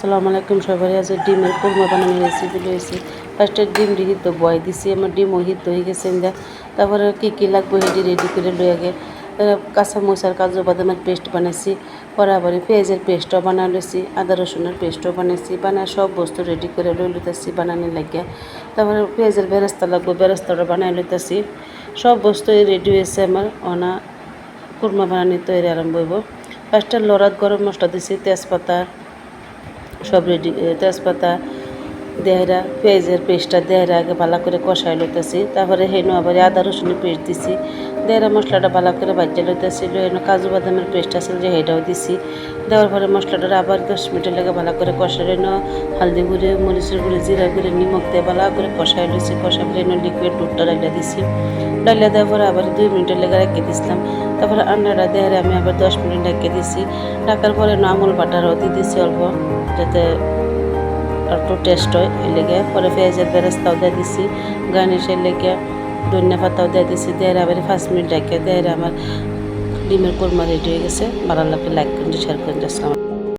আসসালামু আলাইকুম সবাই। আজ ডিমের কোরমা বানানোর রেসিপি লইছি। ফার্স্টে ডিম হিদ্ধ বয় দিছি, আমার ডিমও হিদ্ধ হয়ে গেছে। তারপরে কী লাগবে সেটি রেডি করে লই আগে। কাঁচা মরিচ আর কাজু বাদামের পেস্ট বানাইছি, পরে আবার পেঁয়াজের পেস্টও বানাই লইছি, আদা রসুনের পেস্টও বানাইছি। বানায় সব বস্তু রেডি করে লইতেছি বানানোর লাগিয়া। তারপরে পেঁয়াজের বেরেস্তা লাগবে, বেরেস্তাটা বানাই লইতেছি। সব বস্তুই রেডি হয়েছে আমার। অনা কোরমা বানানি তৈরি আরম্ভ হইব। ফার্স্টে লড়াত গরম মশলা দিছি, তেজপাতা সব রেডি, তেজপাতা দেহরা পেঁয়াজের পেস্টটা দেহরা আগে ভালো করে কষাই লইতেছি। তারপরে হেন আবার আদা রসুনের পেস্ট দিছি, দেহরা মশলাটা ভালো করে ভাজিয়ে লইতেছি। হেন কাজু বাদামের পেস্ট আছে যে হেটাও দিছি। দেওয়ার পরে মশলাটা আবার 10 মিনিটের লেগে ভালো করে কষাই হেন হলদি গুঁড়ে, মরিচের গুঁড়ে, জিরা গুঁড়ে, নিমখ দিয়ে ভালো করে কষাই লইছি। কষাই হেন লিকুইড দুধটা ডাইলা দিছি। ডাইলা দেওয়ার পরে আবার 2 মিনিটের লেগে রেখে দিছিলাম। তারপরে আন্ডাটা দেহরে আমি আবার 10 মিনিট রেখে দিছি। রাখার পরে আমুল বাটারও দিয়ে দিছি অল্প, যাতে একটু টেস্ট হয়। এই লেগে পরে পেঁয়াজের বেরেস্তাও দিয়ে দিছি, গার্নিশের লেগে ধনিয়া পাতাও দিয়ে দিছি। দেড় আবার 5 মিনিট রেখে দেড় আমার ডিমের কোরমা রেডি হয়ে গেছে। ভালো লাগলে লাইক করুন, শেয়ার করুন। আসসালাম।